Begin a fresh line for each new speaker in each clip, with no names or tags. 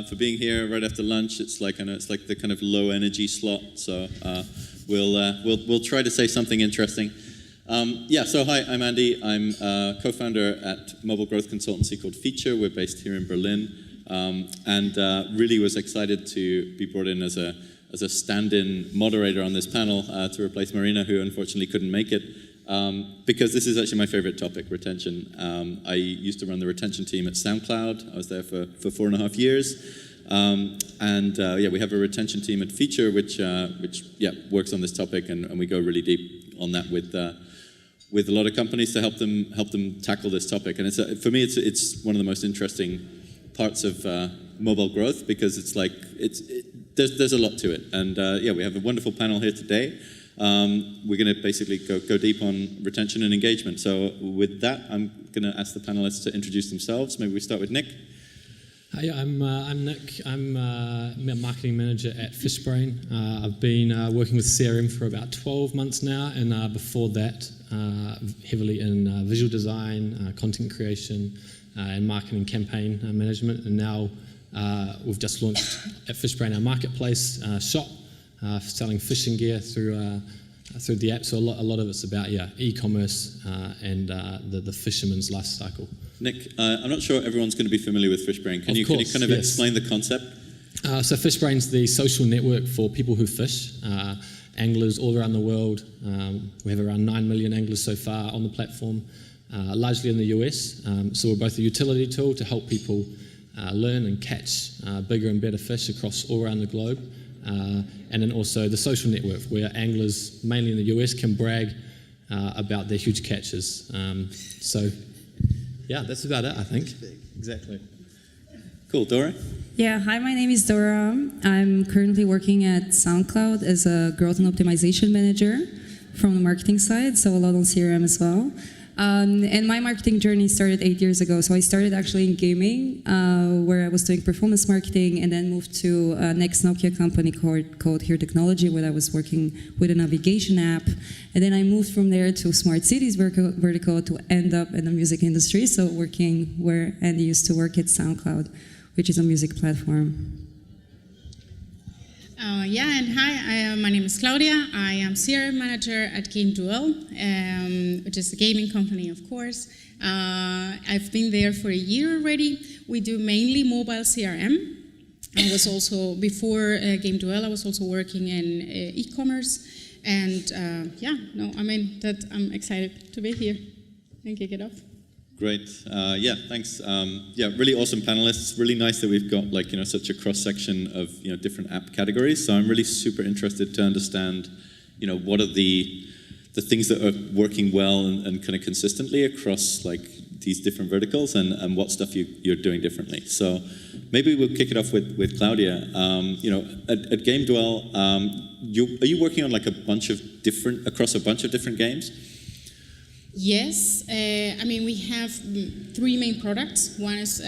for being here right after lunch. It's like, I know it's like the kind of low energy slot, so we'll try to say something interesting. So hi, I'm Andy. I'm co-founder at mobile growth consultancy called Feature. We're based here in Berlin, and really was excited to be brought in as a stand-in moderator on this panel to replace Marina, who unfortunately couldn't make it, because this is actually my favorite topic, retention. I used to run the retention team at SoundCloud. I was there for 4.5 years. We have a retention team at Feature, which works on this topic, and we go really deep on that with a lot of companies to help them tackle this topic. And for me, it's one of the most interesting parts of mobile growth, because it's like there's a lot to it. And we have a wonderful panel here today. We're going to basically go deep on retention and engagement. So with that, I'm going to ask the panelists to introduce themselves. Maybe we start with Nick.
Hi, I'm Nick. I'm a marketing manager at Fishbrain. I've been working with CRM for about 12 months now, and before that, heavily in visual design, content creation, and marketing campaign management. And now we've just launched at Fishbrain our marketplace shop, selling fishing gear through the app. So a lot of it's about e-commerce and the fisherman's life cycle.
Nick, I'm not sure everyone's going to be familiar with Fishbrain. Can you kind of explain the concept?
So Fishbrain's the social network for people who fish, anglers all around the world. We have around 9 million anglers so far on the platform, largely in the US. So we're both a utility tool to help people learn and catch bigger and better fish across all around the globe. And then also the social network, where anglers, mainly in the US, can brag about their huge catches. That's about it, I think.
Exactly. Cool. Dora?
Yeah, hi, my name is Dora. I'm currently working at SoundCloud as a growth and optimization manager from the marketing side, so a lot on CRM as well. And my marketing journey started 8 years ago. So I started actually in gaming, where I was doing performance marketing, and then moved to a next Nokia company called Here Technology, where I was working with a navigation app. And then I moved from there to smart cities vertical to end up in the music industry. So working where Andy used to work at SoundCloud, which is a music platform.
My name is Claudia. I am CRM manager at Game Duel, which is a gaming company, of course. I've been there for a year already. We do mainly mobile CRM. I was also, before Game Duel, I was also working in e-commerce. And I'm excited to be here and kick it off.
Great. Thanks. Really awesome panelists. Really nice that we've got such a cross-section of different app categories. So I'm really super interested to understand what are the things that are working well and kind of consistently across these different verticals, and what stuff you're doing differently. So maybe we'll kick it off with Claudia. At Game Duel, are you working on across a bunch of different games?
Yes, we have 3 main products. One is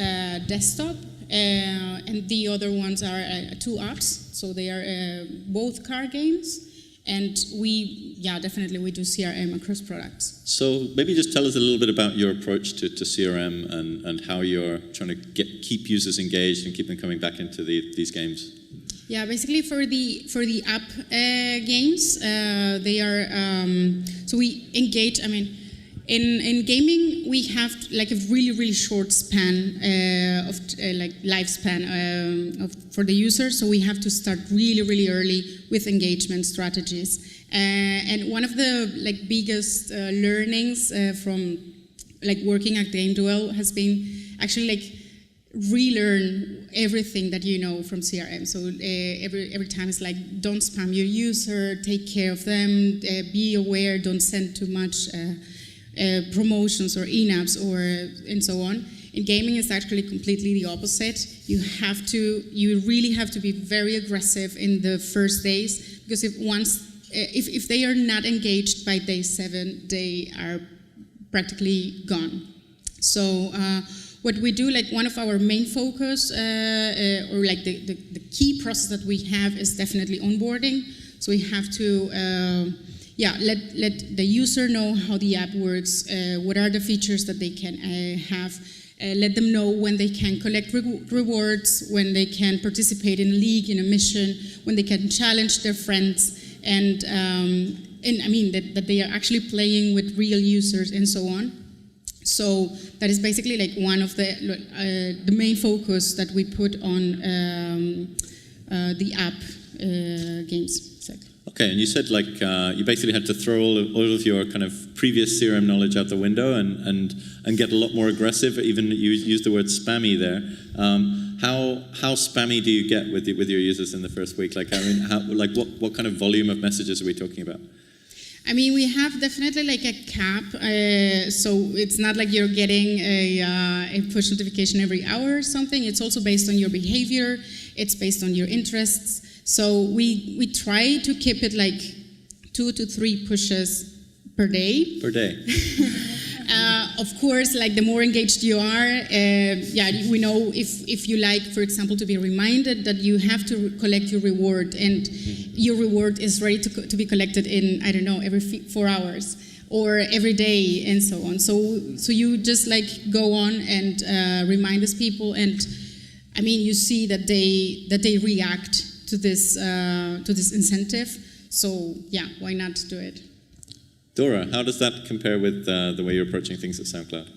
desktop, and the other ones are 2 apps. So they are both car games, and we do CRM across products.
So maybe just tell us a little bit about your approach to CRM and how you're trying to keep users engaged and keep them coming back into these games.
Yeah, basically for the app games, they are so we engage. In gaming, we have a really, really short span of lifespan for the user. So we have to start really, really early with engagement strategies. And one of the biggest learnings from working at Game Duel has been actually relearn everything that you know from CRM. So every time it's don't spam your user, take care of them, be aware, don't send too much. Promotions or in-apps and so on. In gaming, it's actually completely the opposite. You really have to be very aggressive in the first days, because if they are not engaged by day 7, they are practically gone. So what we do, one of our main focus the key process that we have is definitely onboarding. So we have to let the user know how the app works, what are the features that they can have, let them know when they can collect rewards, when they can participate in a league, in a mission, when they can challenge their friends, and I mean that they are actually playing with real users and so on. So that is basically like one of the main focus that we put on the app games. Exactly.
Okay, and you said like you basically had to throw all of your kind of previous CRM knowledge out the window and get a lot more aggressive. Even you used the word spammy there. How spammy do you get with your users in the first week? Like, I mean, what kind of volume of messages are we talking about?
I mean, we have definitely like a cap, so it's not like you're getting a push notification every hour or something. It's also based on your behavior. It's based on your interests. So we try to keep it like 2 to 3 pushes per day.
Per day.
Of course, like the more engaged you are, we know if you like, for example, to be reminded that you have to collect your reward, and your reward is ready to be collected in, I don't know, every 4 hours or every day and so on. So you just like go on and remind these people, and I mean you see that they react to this incentive. So yeah, why not do it?
Dora, how does that compare with the way you're approaching things at SoundCloud?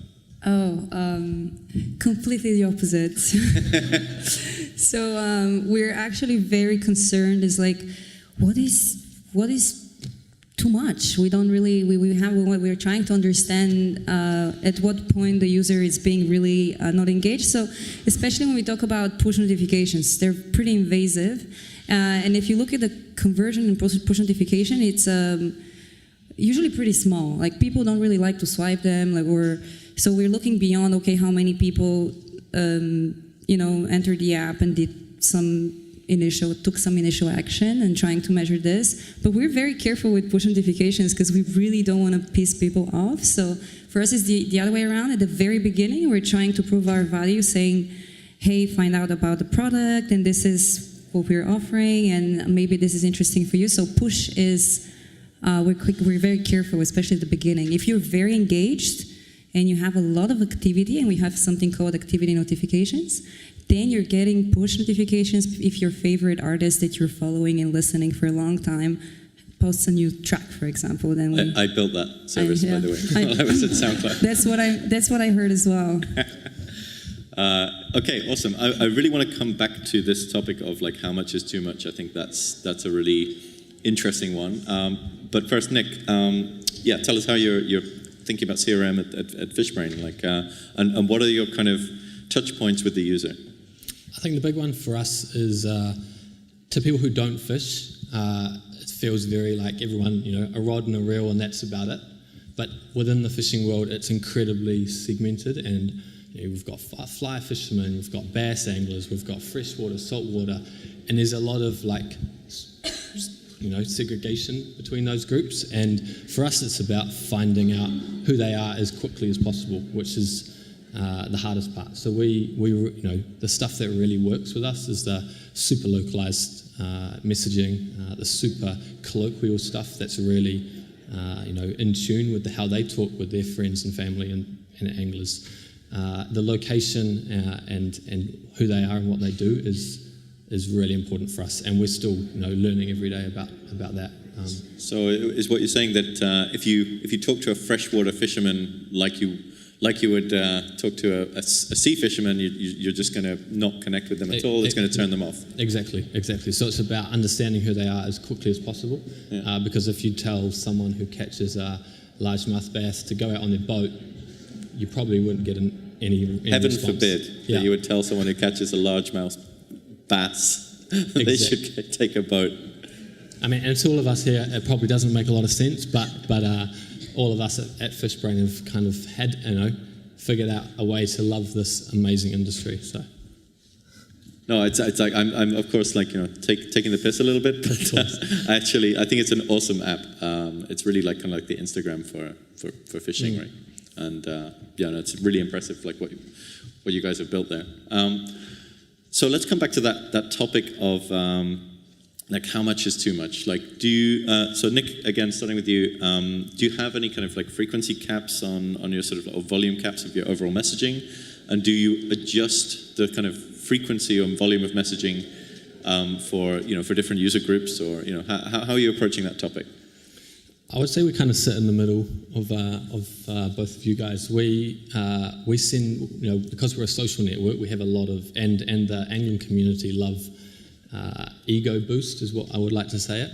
Completely the opposite. So we're actually very concerned. Is like, what is too much? We don't really. We're trying to understand at what point the user is being really not engaged. So especially when we talk about push notifications, they're pretty invasive. And if you look at the conversion in push notification, it's usually pretty small. Like people don't really like to swipe them. So we're looking beyond. Okay, how many people entered the app and took some initial action, and trying to measure this. But we're very careful with push notifications because we really don't want to piss people off. So for us, it's the other way around. At the very beginning, we're trying to prove our value, saying, "Hey, find out about the product, and this is what we're offering, and maybe this is interesting for you." So push is. We're very careful, especially at the beginning. If you're very engaged and you have a lot of activity, and we have something called activity notifications, then you're getting push notifications if your favorite artist that you're following and listening for a long time posts a new track, for example. Then
I built that service, by the way, while I was at SoundCloud.
That's what I heard as well.
Okay, awesome. I really want to come back to this topic of like how much is too much. I think that's a really interesting one. But first, Nick, tell us how you're thinking about CRM at Fishbrain, and what are your kind of touch points with the user?
I think the big one for us is to people who don't fish, it feels very like everyone, a rod and a reel, and that's about it. But within the fishing world, it's incredibly segmented, and we've got fly fishermen, we've got bass anglers, we've got freshwater, saltwater, and there's a lot of segregation between those groups. And for us, it's about finding out who they are as quickly as possible, which is the hardest part. So we the stuff that really works with us is the super localized messaging, the super colloquial stuff that's really in tune with how they talk with their friends and family and anglers. The location and who they are and what they do is really important for us, and we're still learning every day about that.
So is what you're saying that if you talk to a freshwater fisherman like you would talk to a sea fisherman, you're just going to not connect with them at all. It's going to turn them off.
Exactly. So it's about understanding who they are as quickly as possible, because if you tell someone who catches a largemouth bass to go out on their boat, you probably wouldn't get any
Heaven
response.
forbid that you would tell someone who catches a largemouth bass they should take a boat.
I mean, and to all of us here, it probably doesn't make a lot of sense, but all of us at Fishbrain have kind of had, figured out a way to love this amazing industry. So.
No, it's like I'm of course taking the piss a little bit, but actually I think it's an awesome app. It's really kind of like the Instagram for fishing, right? And it's really impressive, like what you guys have built there. So let's come back to that topic of how much is too much. Do you? So Nick, again, starting with you, do you have any kind of frequency caps on your sort of or volume caps of your overall messaging? And do you adjust the kind of frequency and volume of messaging for different user groups, or how are you approaching that topic?
I would say we kind of sit in the middle of both of you guys. We send, because we're a social network, we have a lot of, and the Anglian community love ego boost is what I would like to say it.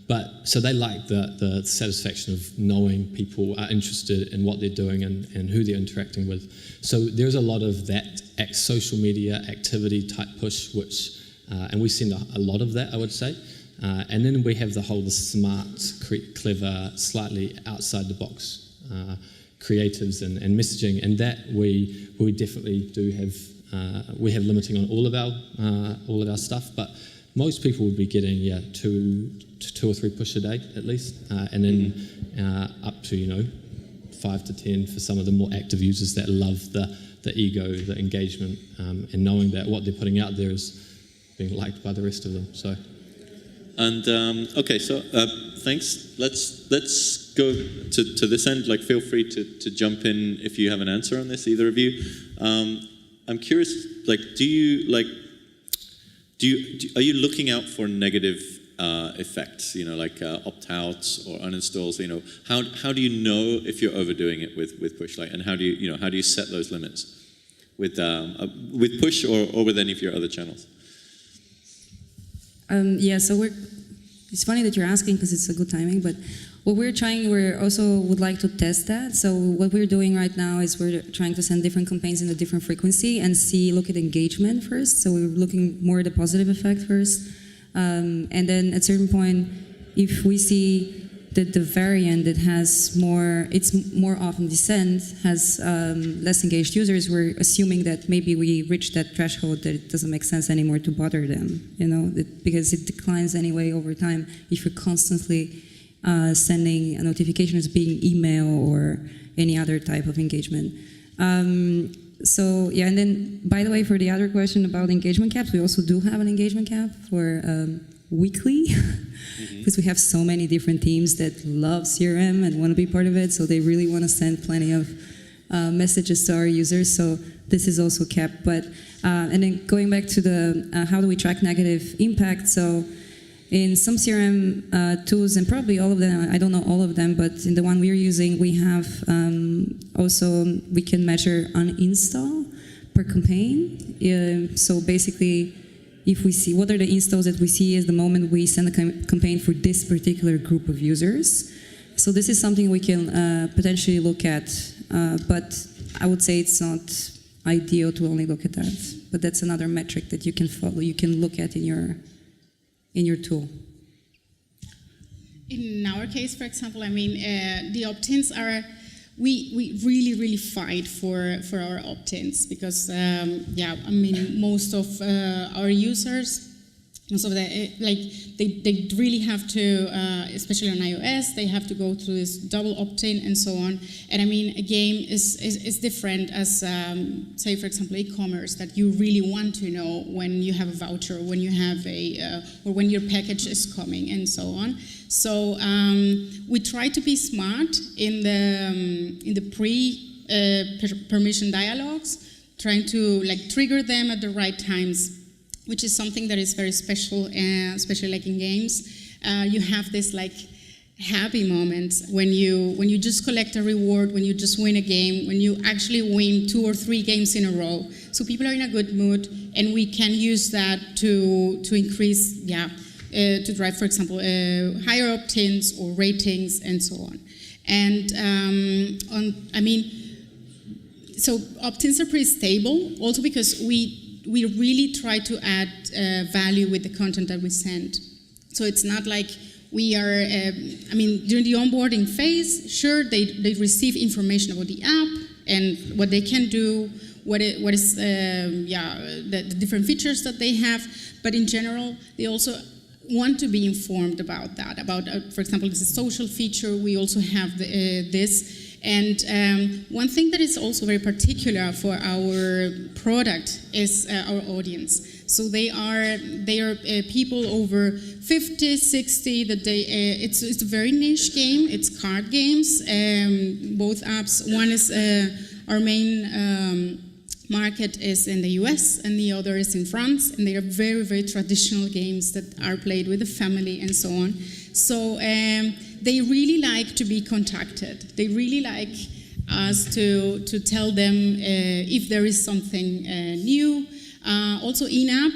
But so they like the satisfaction of knowing people are interested in what they're doing and who they're interacting with. So there's a lot of that social media activity type push, which and we send a lot of that, I would say. And then we have the smart, clever, slightly outside the box creatives and messaging, and that we definitely do have. We have limiting on all of our stuff, but most people would be getting two or three push a day at least, and then up to 5 to 10 for some of the more active users that love the ego, the engagement, and knowing that what they're putting out there is being liked by the rest of them. So.
And okay, so thanks. Let's go to this end. Like, feel free to jump in if you have an answer on this, either of you. I'm curious. Like, are you looking out for negative effects? Like opt-outs or uninstalls. How do you know if you're overdoing it with push? Like, and how do you set those limits with push or with any of your other channels?
So it's funny that you're asking because it's a good timing, but we also would like to test that. So what we're doing right now is we're trying to send different campaigns in a different frequency and look at engagement first. So we're looking more at the positive effect first. And then at a certain point, if we see that the variant that has it's more often descent, has less engaged users, we're assuming that maybe we reached that threshold that it doesn't make sense anymore to bother them, because it declines anyway over time if you're constantly sending a notification as being email or any other type of engagement. And then, by the way, for the other question about engagement caps, we also do have an engagement cap for weekly, because we have so many different teams that love CRM and want to be part of it, so they really want to send plenty of messages to our users, so this is also capped. But and then going back to the how do we track negative impact, so in some CRM tools, and probably all of them, I don't know all of them, but in the one we're using, we have also, we can measure uninstall per campaign. So basically, if we see what are the installs that we see is the moment we send a campaign for this particular group of users. So this is something we can potentially look at, but I would say it's not ideal to only look at that. But that's another metric that you can follow, you can look at in your tool.
In our case, for example, the opt-ins are, we really fight for our opt-ins because, most of our users, most of they really have to, especially on iOS, they have to go through this double opt-in and so on. And a game is different as, say, for example, e-commerce, that you really want to know when you have a voucher, when you have or when your package is coming, and so on. So we try to be smart in the permission dialogues, trying to trigger them at the right times, which is something that is very special, especially in games. You have this happy moments when you just collect a reward, when you just win a game, when you actually win 2 or 3 games in a row. So people are in a good mood, and we can use that to increase, to drive, for example, higher opt-ins or ratings and so on. And so opt-ins are pretty stable, also because we really try to add value with the content that we send. So it's not like we are, during the onboarding phase, sure, they receive information about the app and what they can do, what is the different features that they have, but in general, they also want to be informed about that, for example, this is a social feature, we also have this. And one thing that is also very particular for our product is our audience. So they are people over 50, 60. It's a very niche game. It's card games. Both apps. One is our main market is in the US and the other is in France, and they are very, very traditional games that are played with the family and so on. So they really like to be contacted. They really like us to tell them if there is something new. Also in-app,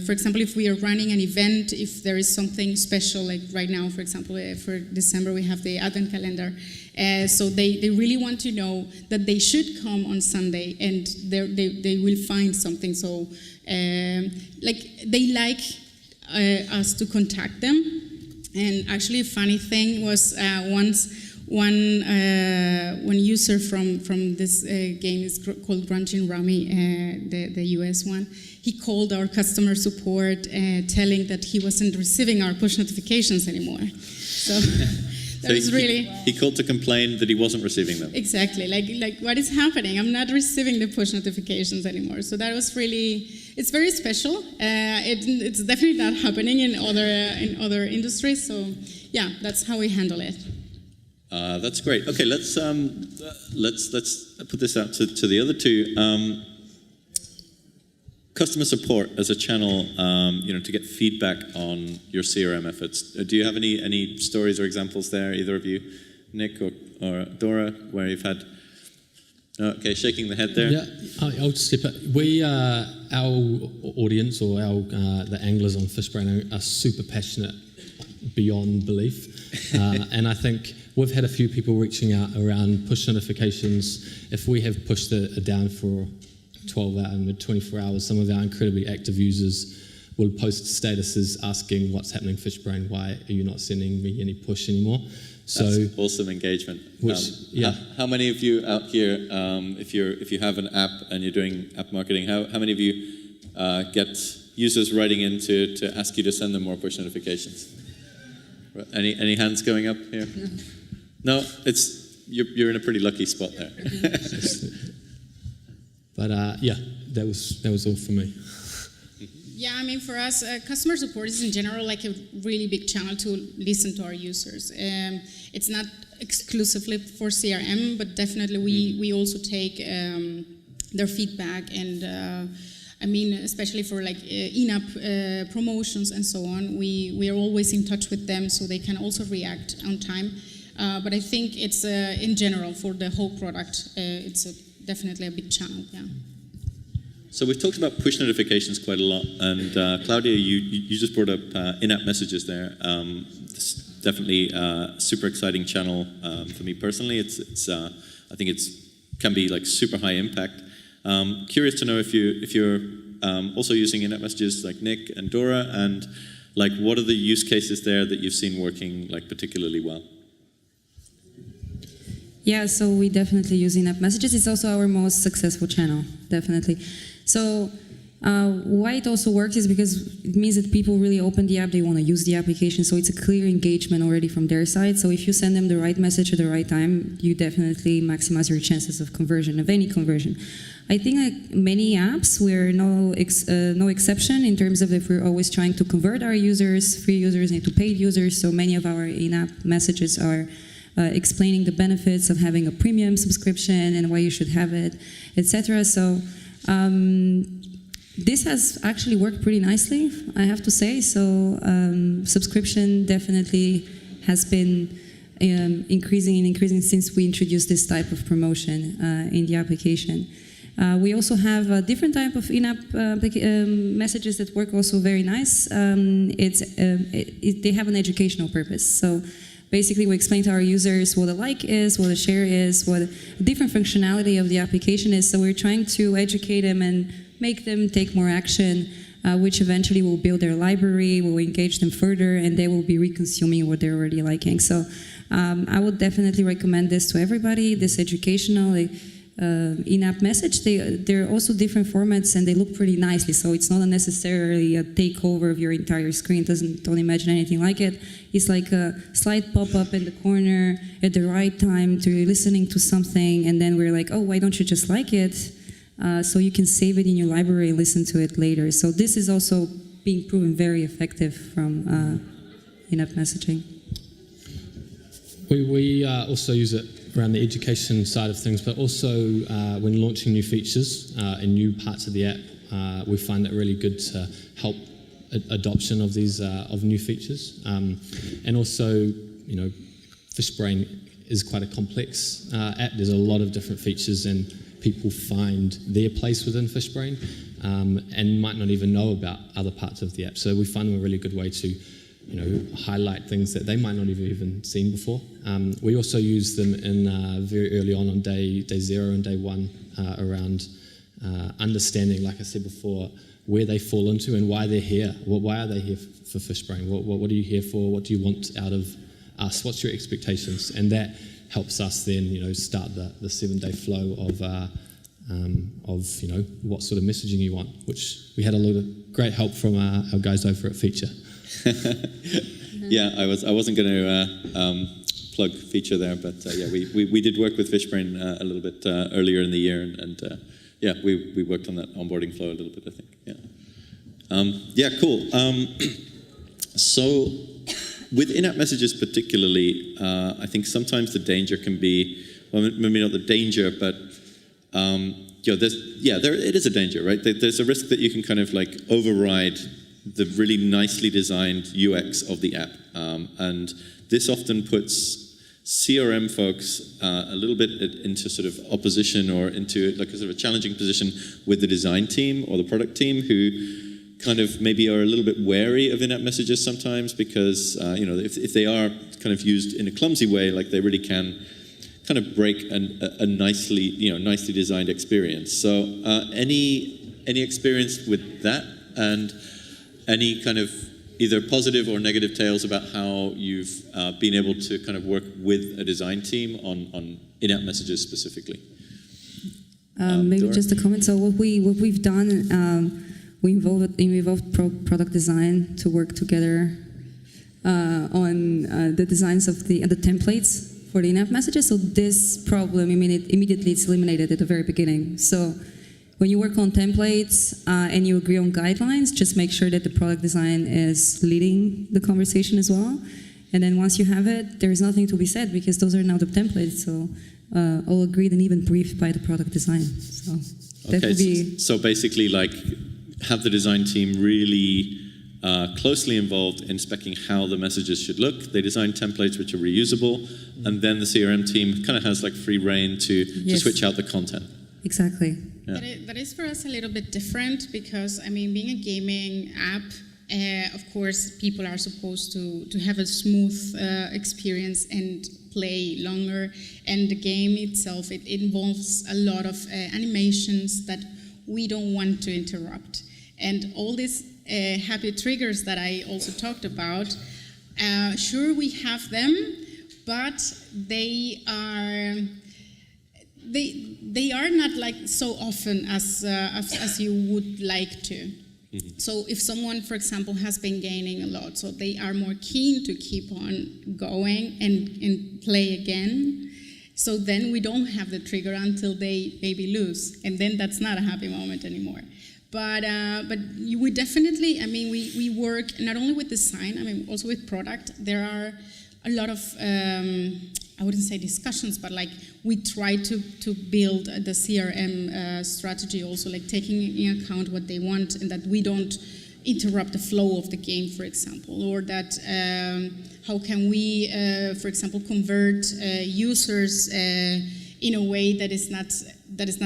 for example, if we are running an event, if there is something special, like right now, for example, for December we have the Advent calendar. So they really want to know that they should come on Sunday and they will find something. So they like us to contact them. And actually a funny thing was once one user from this game is called Grunting Rummy, the US one. He called our customer support telling that he wasn't receiving our push notifications anymore. So that was really...
He called to complain that he wasn't receiving them.
Exactly, like what is happening? I'm not receiving the push notifications anymore. So that was really, it's very special. It's definitely not happening in other industries. So yeah, that's how we handle it.
That's great. Okay, let's put this out to the other two. Customer support as a channel, to get feedback on your CRM efforts. Do you have any stories or examples there, either of you, Nick or Dora, where you've had? Okay, shaking the head there.
Yeah, I'll step up. Our audience or the anglers on Fishbrain are super passionate beyond belief, and I think we've had a few people reaching out around push notifications. If we have pushed it down for 12 hours and 24 hours, some of our incredibly active users will post statuses asking what's happening Fishbrain, why are you not sending me any push anymore? So
that's awesome engagement. How many of you out here, if you have an app and you're doing app marketing, how many of you get users writing in to ask you to send them more push notifications? Any hands going up here? No, you're in a pretty lucky spot there.
But that was all for me.
Yeah, I mean, for us, customer support is in general like a really big channel to listen to our users. It's not exclusively for CRM, but definitely we also take their feedback and especially for like in-app promotions and so on. We are always in touch with them so they can also react on time. But I think it's in general for the whole product, it's definitely a big channel, yeah.
So we've talked about push notifications quite a lot, and Claudia, you just brought up in-app messages there. This is definitely a super exciting channel for me personally. I think can be like super high impact. Curious to know if you're also using in-app messages like Nick and Dora, and like what are the use cases there that you've seen working like particularly well?
Yeah, so we definitely use in-app messages. It's also our most successful channel, definitely. So why it also works is because it means that people really open the app, they want to use the application, so it's a clear engagement already from their side. So if you send them the right message at the right time, you definitely maximize your chances of conversion, of any conversion. I think like many apps, we're no exception in terms of if we're always trying to convert our users, free users into paid users, so many of our in-app messages are explaining the benefits of having a premium subscription and why you should have it, etc. So this has actually worked pretty nicely, I have to say. So subscription definitely has been increasing since we introduced this type of promotion in the application. We also have a different type of in-app messages that work also very nice. They have an educational purpose. So basically, we explain to our users what a like is, what a share is, what a different functionality of the application is. So we're trying to educate them and make them take more action, which eventually will build their library, will engage them further, and they will be reconsuming what they're already liking. So I would definitely recommend this to everybody, this educational in-app message. They're also different formats and they look pretty nicely, so it's not necessarily a takeover of your entire screen. Don't imagine anything like it. It's like a slight pop-up in the corner at the right time to listening to something, and then we're like, oh, why don't you just like it? So you can save it in your library and listen to it later. So this is also being proven very effective from in-app messaging.
We also use it around the education side of things, but also when launching new features and new parts of the app, we find it really good to help adoption of these of new features. And also, Fishbrain is quite a complex app. There's a lot of different features, and people find their place within Fishbrain and might not even know about other parts of the app. So we find them a really good way to highlight things that they might not have even seen before. We also use them in very early on day 0 and day 1 around understanding, like I said before, where they fall into and why they're here. Why are they here for Fishbrain? What are you here for? What do you want out of us? What's your expectations? And that helps us then, start the 7-day flow of what sort of messaging you want, which we had a lot of great help from our guys over at Feature.
Yeah, I wasn't going to plug Feature there, but yeah, we did work with Fishbrain a little bit earlier in the year, and yeah, we worked on that onboarding flow a little bit, I think. Yeah, cool. So with in-app messages particularly, I think sometimes the danger can be, well, maybe not the danger, but it is a danger, right? There's a risk that you can kind of like override the really nicely designed UX of the app, and this often puts CRM folks a little bit into sort of opposition or into like a sort of a challenging position with the design team or the product team, who kind of maybe are a little bit wary of in-app messages sometimes because if they are kind of used in a clumsy way, like they really can kind of break a nicely designed experience. So any experience with that, and any kind of either positive or negative tales about how you've been able to kind of work with a design team on in-app messages specifically?
Maybe
Dora?
just a comment. So what we've done, we involved product design to work together on the designs of the templates for the in-app messages. So this problem, immediately it's eliminated at the very beginning. So when you work on templates and you agree on guidelines, just make sure that the product design is leading the conversation as well. And then once you have it, there is nothing to be said because those are now the templates. So all agreed and even briefed by the product design. So that would be. So
basically, like, have the design team really closely involved in speccing how the messages should look. They design templates which are reusable, and then the CRM team kind of has like free reign to switch out the content.
Exactly.
Yeah.
That is for us a little bit different because, being a gaming app, of course, people are supposed to have a smooth experience and play longer. And the game itself, it involves a lot of animations that we don't want to interrupt. And all these happy triggers that I also talked about, sure, we have them, but they are not like so often as you would like to. Mm-hmm. So if someone, for example, has been gaining a lot, so they are more keen to keep on going and play again. So then we don't have the trigger until they maybe lose, and then that's not a happy moment anymore. But we definitely, we work not only with design, also with product. There are a lot of I wouldn't say discussions, but like we try to build the CRM strategy also, like taking into account what they want and that we don't interrupt the flow of the game, for example, or that how can we, for example, convert users in a way that is not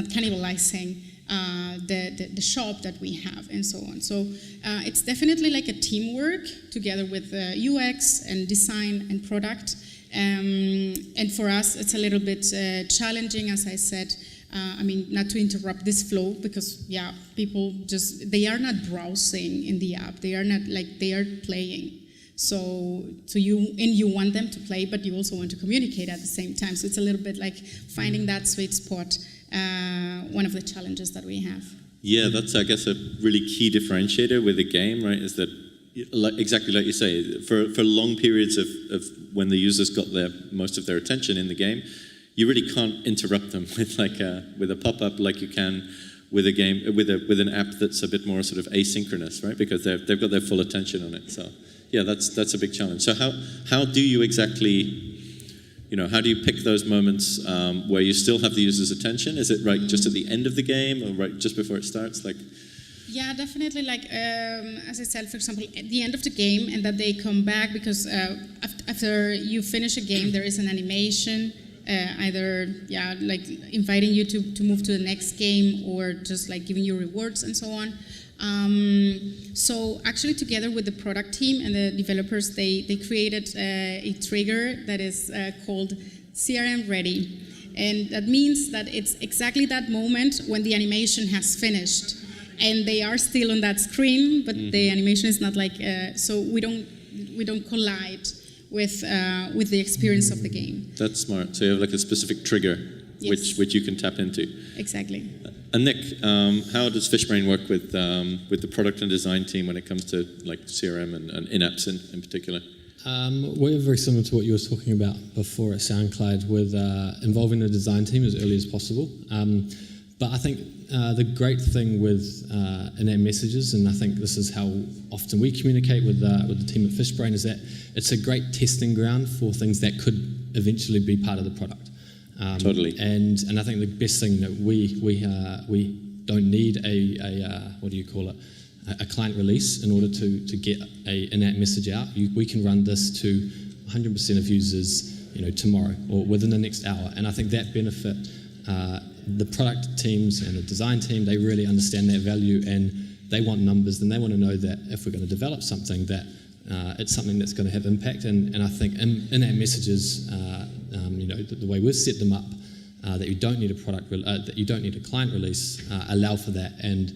cannibalizing the shop that we have, and so on. So it's definitely like a teamwork together with UX and design and product. And for us, it's a little bit challenging, as I said, not to interrupt this flow because, people they are not browsing in the app. They are not they are playing. So you want them to play, but you also want to communicate at the same time. So it's a little bit like finding that sweet spot, one of the challenges that we have.
Yeah, that's, I guess, a really key differentiator with the game, right, is that exactly like you say, for long periods of when the users got most of their attention in the game, you really can't interrupt them with a pop-up like you can with a game with an app that's a bit more sort of asynchronous, right? Because they've got their full attention on it. So yeah, that's a big challenge. So how do you exactly how do you pick those moments where you still have the user's attention? Is it right just at the end of the game or right just before it starts?
Yeah, definitely. As I said, for example, at the end of the game, and that they come back because after you finish a game, there is an animation, either inviting you to move to the next game or just giving you rewards and so on. So actually, together with the product team and the developers, they created a trigger that is called CRM ready, and that means that it's exactly that moment when the animation has finished. And they are still on that screen, but the animation is not so we don't collide with the experience of the game.
That's smart. So you have a specific trigger,
yes,
which you can tap into.
Exactly.
And Nick, how does Fishbrain work with the product and design team when it comes to CRM and in-apps in particular?
We're very similar to what you were talking about before at SoundCloud, with involving the design team as early as possible. But I think the great thing with in-app messages, and I think this is how often we communicate with the team at Fishbrain, is that it's a great testing ground for things that could eventually be part of the product.
Totally.
And I think the best thing that we don't need a client release in order to get a in-app message out. We can run this to 100% of users, tomorrow or within the next hour. And I think that benefit. The product teams and the design team, they really understand that value, and they want numbers, and they want to know that if we're going to develop something, that it's something that's going to have impact. And I think in-app messages, the way we've set them up, that you don't need that you don't need a client release, allow for that, and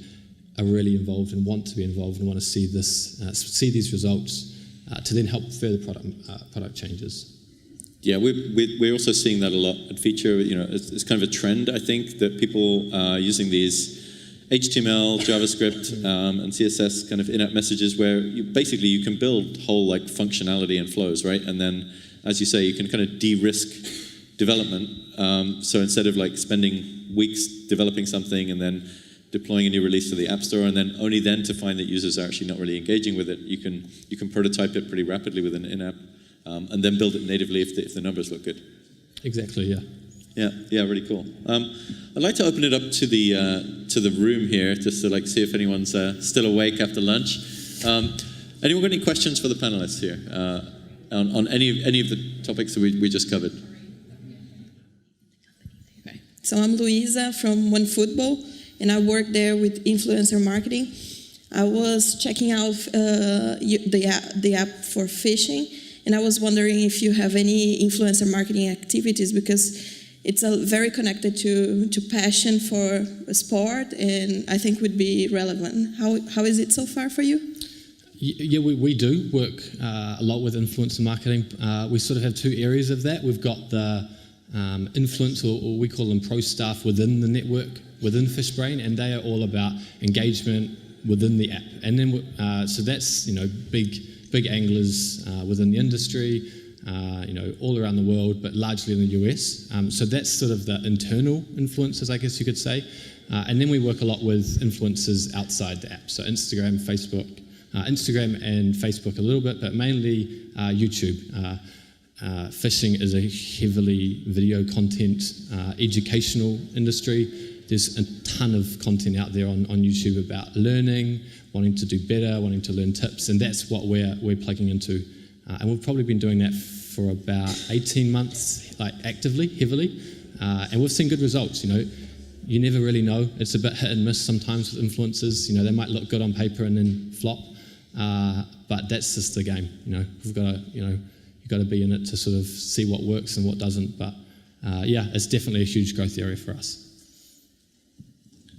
are really involved and want to be involved and want to see these results to then help further product changes.
Yeah, we're also seeing that a lot at Feature. It's kind of a trend, I think, that people are using these HTML, JavaScript, and CSS kind of in-app messages where you can build whole functionality and flows, right? And then, as you say, you can kind of de-risk development. So instead of spending weeks developing something and then deploying a new release to the App Store, and then only then to find that users are actually not really engaging with it, you can prototype it pretty rapidly with an in-app. And then build it natively if the numbers look good.
Exactly, yeah.
Yeah, really cool. I'd like to open it up to the room here, just to see if anyone's still awake after lunch. Anyone got any questions for the panelists here on any of the topics that we just covered?
Okay. So I'm Luisa from OneFootball, and I work there with influencer marketing. I was checking out the app for fishing, and I was wondering if you have any influencer marketing activities, because it's very connected to passion for a sport, and I think would be relevant. How is it so far for you?
Yeah, we do work a lot with influencer marketing. We sort of have two areas of that. We've got the influence, or we call them pro staff within the network, within Fishbrain, and they are all about engagement within the app. And then, so that's, big anglers within the industry, all around the world, but largely in the US. So that's sort of the internal influencers, I guess you could say. And then we work a lot with influencers outside the app. So Instagram, Facebook, Instagram and Facebook a little bit, but mainly YouTube. Fishing is a heavily video content, educational industry. There's a ton of content out there on YouTube about learning, wanting to do better, wanting to learn tips, and that's what we're plugging into. And we've probably been doing that for about 18 months, actively, heavily, and we've seen good results. You never really know. It's a bit hit and miss sometimes with influencers. They might look good on paper and then flop, but that's just the game. We've got to, you've got to be in it to sort of see what works and what doesn't. But yeah, it's definitely a huge growth area for us.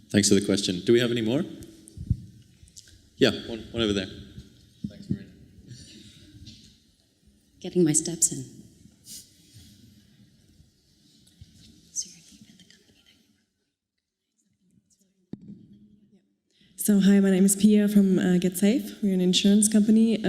Thanks for the question. Do we have any more? Yeah, one over there. Thanks, Marina.
Getting my steps in.
So hi, my name is Pia from GetSafe. We're an insurance company.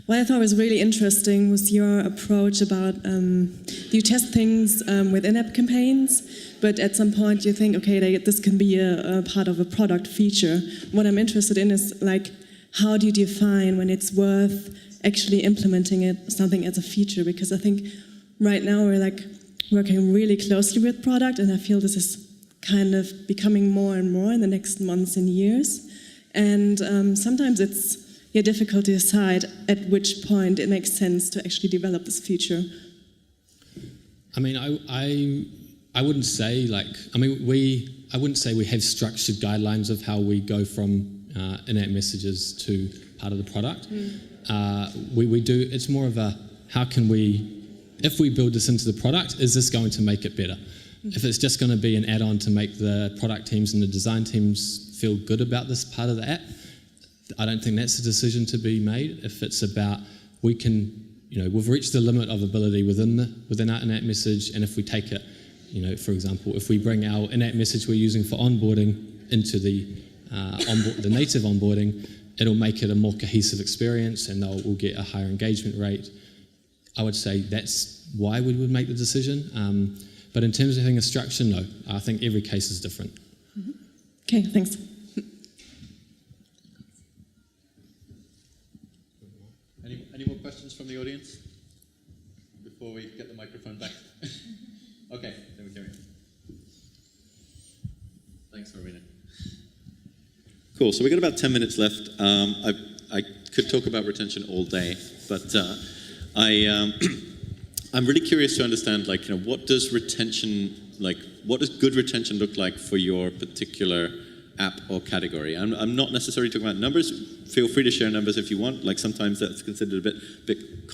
What I thought was really interesting was your approach about you test things with in-app campaigns, but at some point you think, okay, this can be a part of a product feature. What I'm interested in is how do you define when it's worth actually implementing something as a feature? Because I think right now we're like working really closely with product, and I feel this is kind of becoming more and more in the next months and years. And sometimes it's difficult to decide at which point it makes sense to actually develop this feature.
I mean, I wouldn't say I wouldn't say we have structured guidelines of how we go from in-app messages to part of the product. We do. It's more of a how can we, if we build this into the product, is this going to make it better? If it's just going to be an add-on to make the product teams and the design teams feel good about this part of the app, I don't think that's a decision to be made. If it's about we can, we've reached the limit of ability within our in-app message, and if we take it, for example, if we bring our in-app message we're using for onboarding into the native onboarding, it'll make it a more cohesive experience, and we'll get a higher engagement rate. I would say that's why we would make the decision. But in terms of having a structure, no. I think every case is different.
Okay, thanks.
Any more questions from the audience before we get the microphone back? Okay, then we carry on. Thanks, Rowena. Cool, so we've got about 10 minutes left. I could talk about retention all day, but I'm really curious to understand, what does good retention look like for your particular app or category? I'm not necessarily talking about numbers. Feel free to share numbers if you want. Sometimes that's considered a bit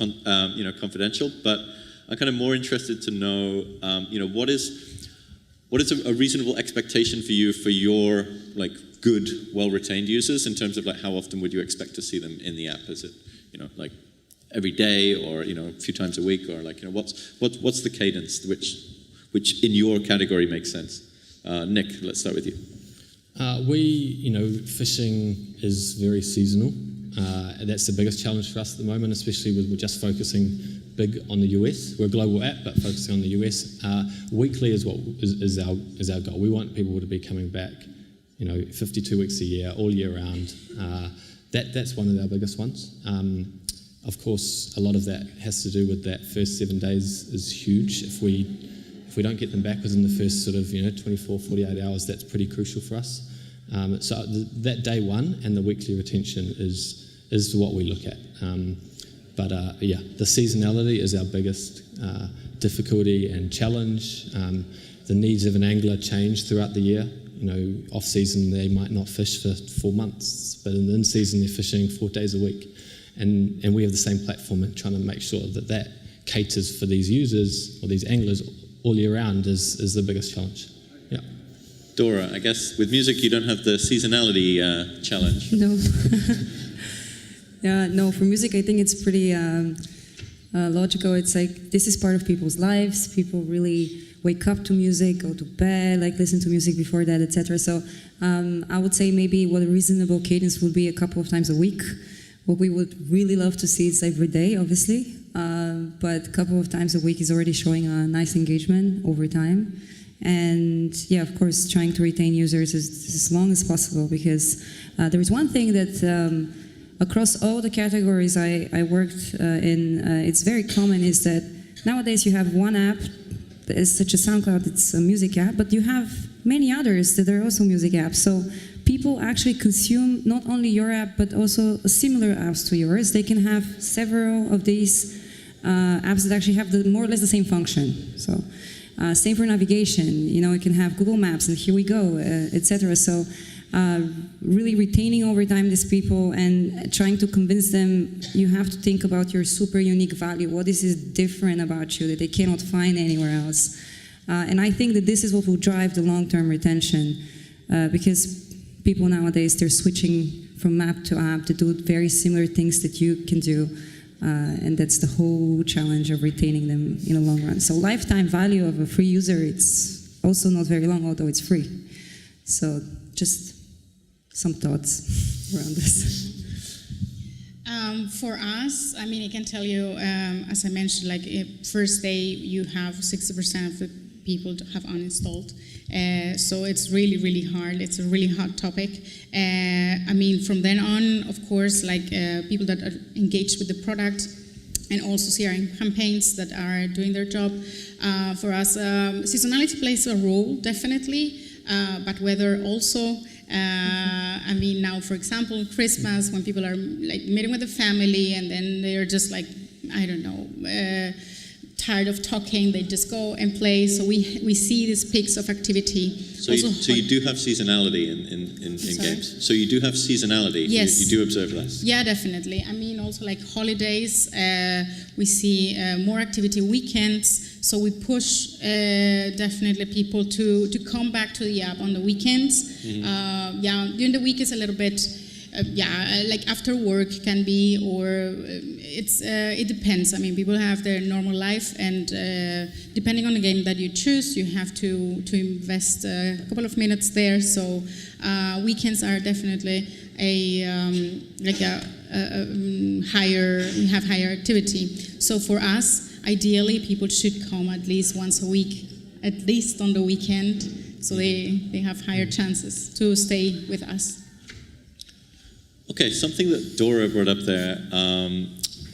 confidential. But I'm kind of more interested to know, what is a reasonable expectation for you for your good, well-retained users in terms of how often would you expect to see them in the app? Is it every day, or a few times a week, or what's the cadence which in your category makes sense? Nick, let's start with you.
Fishing is very seasonal. That's the biggest challenge for us at the moment, especially with we're just focusing big on the US. We're a global app, but focusing on the US. Weekly is our goal. We want people to be coming back, 52 weeks a year, all year round. That's one of our biggest ones. Of course, a lot of that has to do with that first 7 days is huge. If we don't get them back within the first 24, 48 hours, that's pretty crucial for us. So that day one and the weekly retention is what we look at. But the seasonality is our biggest difficulty and challenge. The needs of an angler change throughout the year. Off season they might not fish for 4 months, but in season they're fishing 4 days a week. And we have the same platform and trying to make sure that caters for these users or these anglers all year round is the biggest challenge. Yeah.
Dora, I guess with music you don't have the seasonality challenge.
No. Yeah, no, for music I think it's pretty logical. It's this is part of people's lives. People really wake up to music, go to bed, listen to music before that, etc. So I would say maybe what a reasonable cadence would be a couple of times a week. What we would really love to see is every day, obviously, but a couple of times a week is already showing a nice engagement over time. And yeah, of course, trying to retain users as long as possible, because there is one thing that across all the categories I worked in, it's very common, is that nowadays you have one app that is such a SoundCloud, it's a music app, but you have many others that are also music apps. So people actually consume not only your app, but also similar apps to yours. They can have several of these apps that actually have more or less the same function. So same for navigation. It can have Google Maps, and here we go, etc. So really retaining over time these people and trying to convince them you have to think about your super unique value. What is different about you that they cannot find anywhere else? And I think that this is what will drive the long-term retention, because people nowadays, they're switching from app to app to do very similar things that you can do, and that's the whole challenge of retaining them in the long run. So lifetime value of a free user, it's also not very long, although it's free. So just some thoughts around this.
For us, I can tell you, as I mentioned, first day you have 60% of the people have uninstalled. So it's really, really hard. It's a really hot topic. From then on, of course, people that are engaged with the product, and also CRM campaigns that are doing their job. For us, seasonality plays a role, definitely, but weather also. I mean, now, for example, Christmas, when people are like meeting with the family and then they're just like, I don't know, tired of talking, they just go and play. So we see these peaks of activity.
So you do have seasonality in games. So you do have seasonality.
Yes.
You do observe that.
Yeah, definitely. I mean, also like holidays, we see more activity weekends. So we push definitely people to come back to the app on the weekends.
Mm-hmm.
During the week is a little bit. Like after work can be, or it depends. I mean, people have their normal life, and depending on the game that you choose, you have to invest a couple of minutes there. So weekends are definitely we have higher activity. So for us, ideally, people should come at least once a week, at least on the weekend, so they have higher chances to stay with us.
Okay, something that Dora brought up there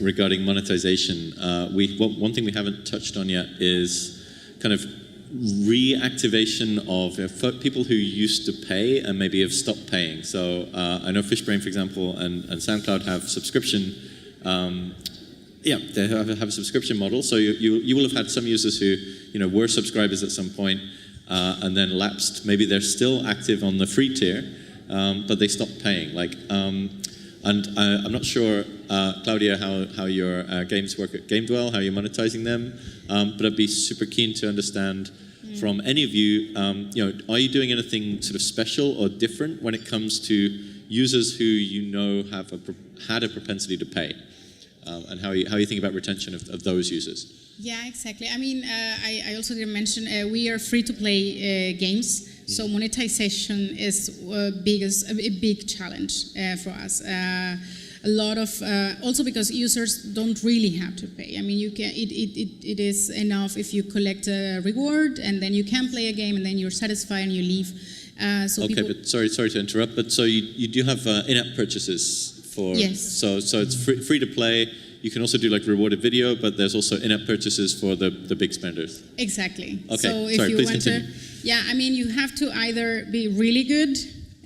regarding monetization. One thing we haven't touched on yet is kind of reactivation of people who used to pay and maybe have stopped paying. So I know Fishbrain, for example, and SoundCloud have subscription. They have a subscription model. So you will have had some users who were subscribers at some point and then lapsed. Maybe they're still active on the free tier. But they stopped paying. And I'm not sure, Claudia, how your games work at GameDwell, how you're monetizing them. But I'd be super keen to understand from any of you. Are you doing anything sort of special or different when it comes to users who have had a propensity to pay, and how you think about retention of those users?
Yeah, exactly. I mean, I also didn't mention we are free-to-play games, so monetization is a big challenge for us. A lot of also because users don't really have to pay. I mean, you can. It is enough if you collect a reward and then you can play a game and then you're satisfied and you leave.
But sorry to interrupt. But so you do have in-app purchases for.
Yes.
So it's free to play. You can also do like rewarded video, but there's also in-app purchases for the big spenders.
Exactly.
Okay.
So if
Sorry,
you
please
want
continue.
I mean, you have to either be really good,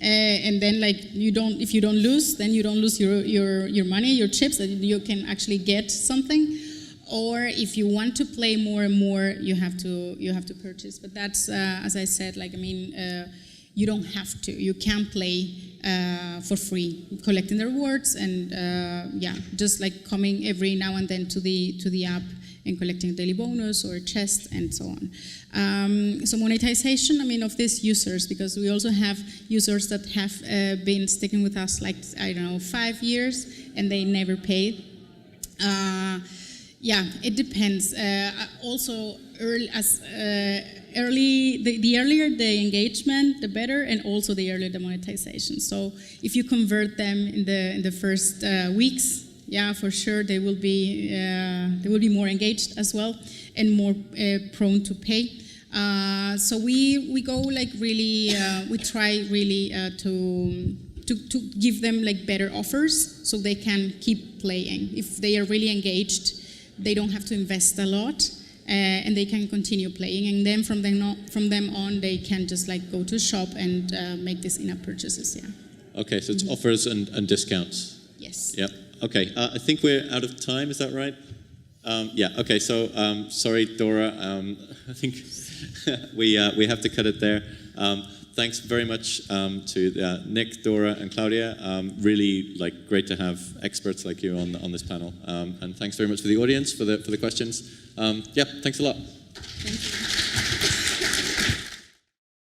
and then if you don't lose, then you don't lose your money, your chips, that you can actually get something. Or if you want to play more and more, you have to purchase. But that's as I said, you don't have to. You can play for free, collecting the rewards, and just like coming every now and then to the app and collecting daily bonus or chest and so on. So monetization, I mean, of these users, because we also have users that have been sticking with us 5 years and they never paid. It depends. Also, the earlier the engagement, the better, and also the earlier the monetization. So if you convert them in the first weeks, for sure they will be more engaged as well and more prone to pay. So we go really, we try really to give them better offers so they can keep playing. If they are really engaged, they don't have to invest a lot, and they can continue playing. And then from them on, they can just go to shop and make these in-app purchases. Yeah.
Okay, so it's offers and discounts.
Yes.
Yep. Okay, I think we're out of time. Is that right? Okay. So sorry, Dora. I think we have to cut it there. Thanks very much to Nick, Dora, and Claudia. Really great to have experts like you on this panel. And thanks very much for the audience for the questions. Thanks a lot.
Thank you.